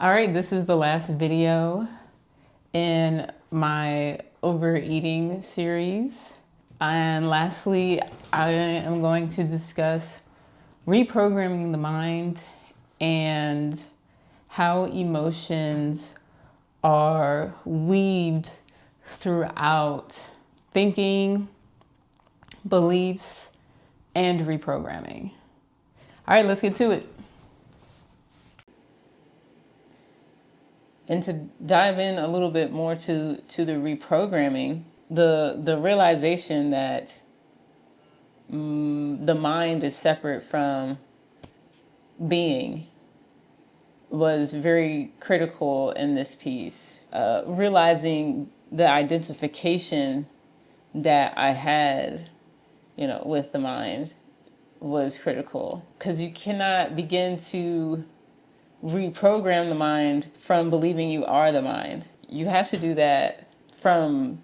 All right, this is the last video in my overeating series. And lastly, I am going to discuss reprogramming the mind and how emotions are weaved throughout thinking, beliefs, and reprogramming. All right, let's get to it. And to dive in a little bit more to the reprogramming, the realization that the mind is separate from being was very critical in this piece. Realizing the identification that I had, with the mind was critical, because you cannot begin to reprogram the mind from believing you are the mind. You have to do that from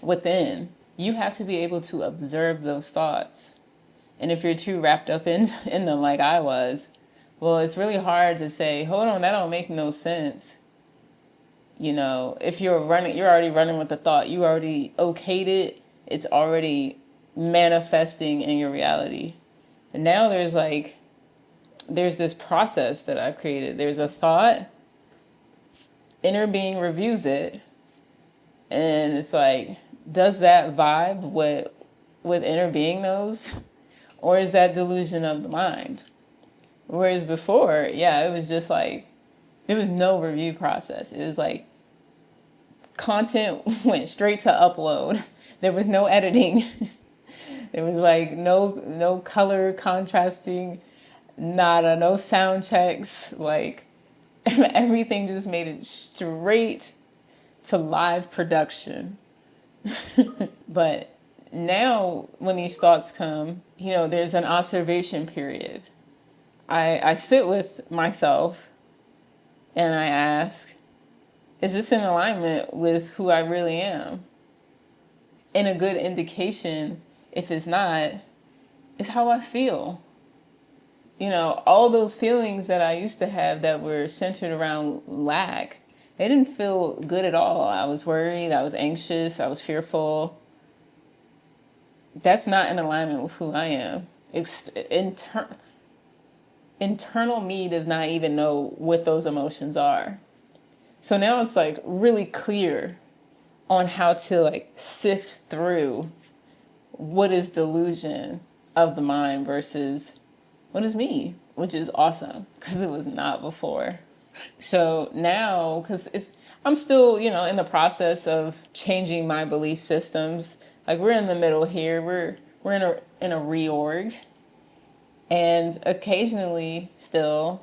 within. You have to be able to observe those thoughts. And if you're too wrapped up in them like I was, well, it's really hard to say, hold on, that don't make no sense. If you're already running with the thought, you already okayed it, it's already manifesting in your reality. And now there's this process that I've created. There's a thought, inner being reviews it, and it's like, does that vibe with inner being knows? Or is that delusion of the mind? Whereas before, it was just like, there was no review process. It was like, content went straight to upload. There was no editing. There was like no color contrasting, nada, no sound checks. Like, everything just made it straight to live production. But now when these thoughts come, there's an observation period. I sit with myself and I ask, is this in alignment with who I really am? And a good indication, if it's not, is how I feel. All those feelings that I used to have that were centered around lack, they didn't feel good at all. I was worried, I was anxious, I was fearful. That's not in alignment with who I am. Internal me does not even know what those emotions are. So now it's like really clear on how to sift through what is delusion of the mind versus what is me, which is awesome, because it was not before. So now, because I'm still, in the process of changing my belief systems. Like, we're in the middle here. We're in a reorg, and occasionally still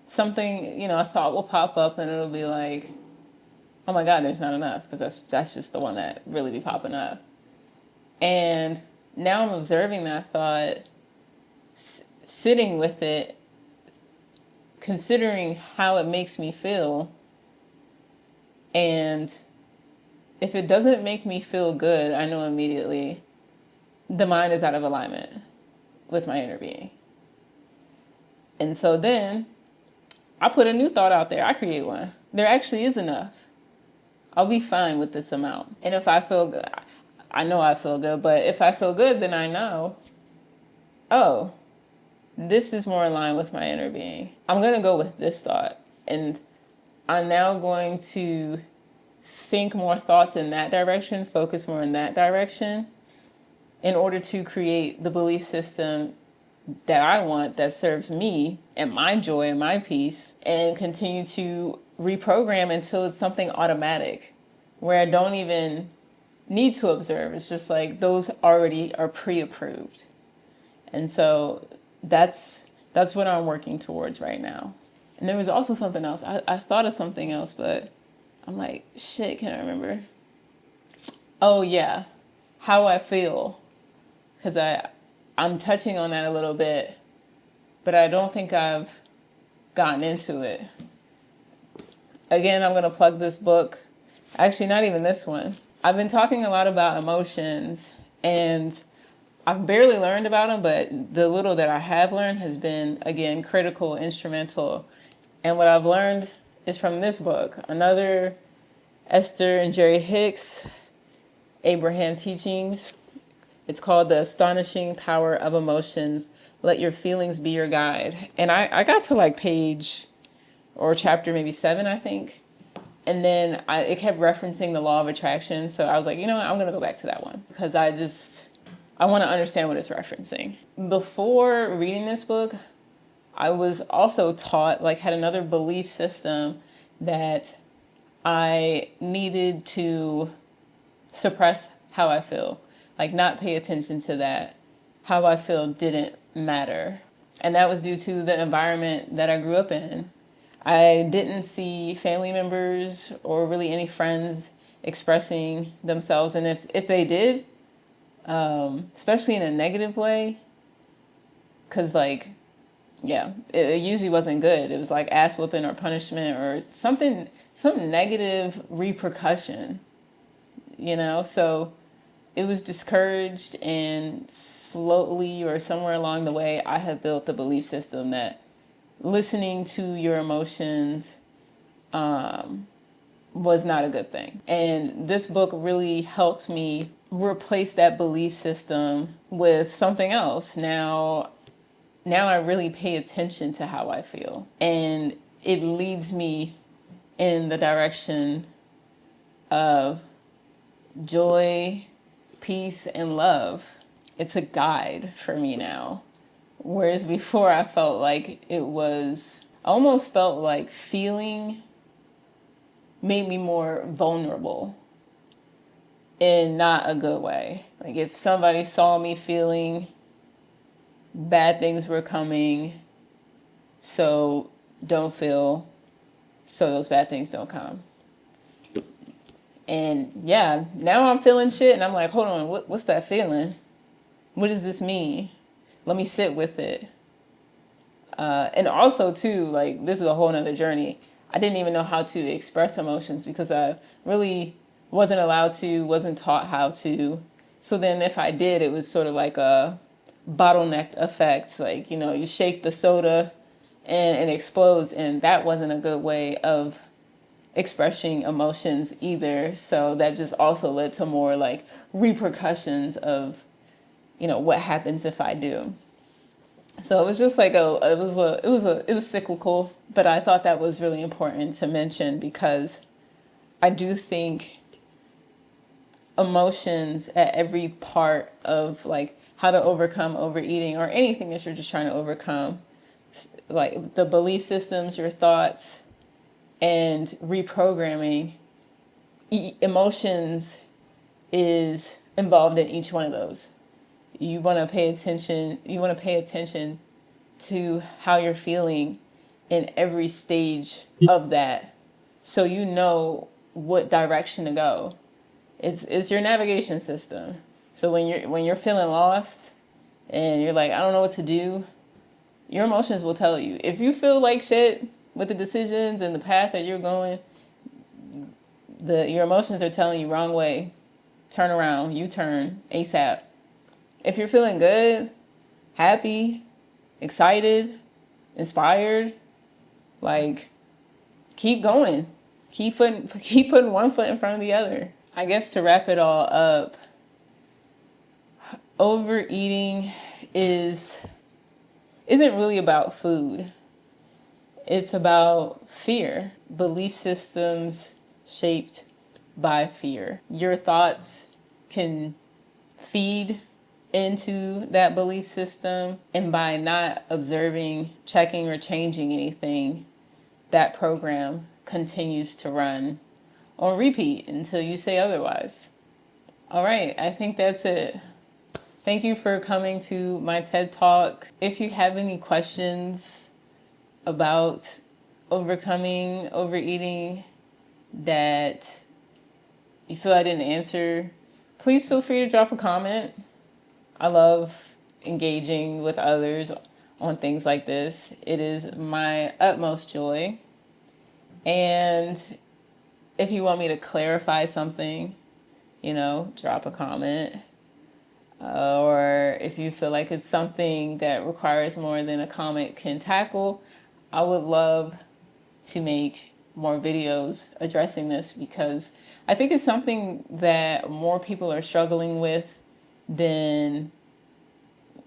something, a thought will pop up and it'll be like, oh my God, there's not enough, because that's just the one that really be popping up. And now I'm observing that thought, sitting with it, considering how it makes me feel. And if it doesn't make me feel good, I know immediately the mind is out of alignment with my inner being. And so then I put a new thought out there. I create one. There actually is enough. I'll be fine with this amount. And if I feel good, I know I feel good, but if I feel good, then I know, oh, this is more in line with my inner being. I'm going to go with this thought. And I'm now going to think more thoughts in that direction, focus more in that direction, in order to create the belief system that I want, that serves me and my joy and my peace, and continue to reprogram until it's something automatic where I don't even need to observe. It's just like those already are pre-approved. And so that's what I'm working towards right now. And there was also something else. I thought of something else, but I'm like, shit, can't I remember? Oh yeah, how I feel. Because I'm touching on that a little bit, but I don't think I've gotten into it. Again, I'm going to plug this book. Actually, not even this one. I've been talking a lot about emotions, and I've barely learned about them, but the little that I have learned has been, again, critical, instrumental And what I've learned is from this book, another Esther and Jerry Hicks, Abraham teachings. It's called The Astonishing Power of Emotions. Let your feelings be your guide. And I got to like page or chapter maybe 7, I think. And then it kept referencing the law of attraction. So I was like, you know what? I'm going to go back to that one because I want to understand what it's referencing. Before reading this book, I was also taught, like had another belief system that I needed to suppress how I feel, like not pay attention to that. How I feel didn't matter. And that was due to the environment that I grew up in. I didn't see family members or really any friends expressing themselves. And if they did, especially in a negative way, because like, yeah, it usually wasn't good. It was like ass whooping or punishment or something, some negative repercussion, you know? So it was discouraged, and slowly or somewhere along the way, I have built the belief system that listening to your emotions was not a good thing. And this book really helped me replace that belief system with something else. Now I really pay attention to how I feel, and it leads me in the direction of joy, peace, and love. It's a guide for me now. Whereas before I felt like I almost felt like feeling made me more vulnerable in not a good way. Like if somebody saw me feeling, bad things were coming, so don't feel, so those bad things don't come. And yeah, now I'm feeling shit and I'm like, hold on, what's that feeling? What does this mean? Let me sit with it. And also too, like this is a whole nother journey. I didn't even know how to express emotions because I really wasn't allowed to, wasn't taught how to. So then if I did, it was sort of like a bottleneck effect. Like, you know, you shake the soda and it explodes, and that wasn't a good way of expressing emotions either. So that just also led to more like repercussions of, you know, what happens if I do. So it was just like it was cyclical, but I thought that was really important to mention because I do think emotions at every part of like how to overcome overeating or anything that you're just trying to overcome, like the belief systems, your thoughts, and reprogramming, emotions is involved in each one of those. You want to pay attention to how you're feeling in every stage of that, so you know what direction to go. It's your navigation system. So when you're feeling lost and you're like, I don't know what to do, your emotions will tell you. If you feel like shit with the decisions and the path that you're going, your emotions are telling you wrong way, turn around, U-turn, ASAP. If you're feeling good, happy, excited, inspired, like keep going. Keep putting one foot in front of the other. I guess to wrap it all up, overeating isn't really about food. It's about fear, belief systems shaped by fear. Your thoughts can feed into that belief system, and by not observing, checking, or changing anything, that program continues to run on repeat until you say otherwise. All right, I think that's it. Thank you for coming to my TED Talk. If you have any questions about overcoming overeating that you feel I didn't answer, please feel free to drop a comment. I love engaging with others on things like this. It is my utmost joy. And if you want me to clarify something, you know, drop a comment. Or if you feel like it's something that requires more than a comment can tackle, I would love to make more videos addressing this, because I think it's something that more people are struggling with than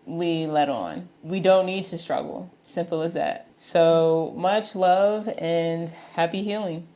we let on. We don't need to struggle. Simple as that. So much love and happy healing.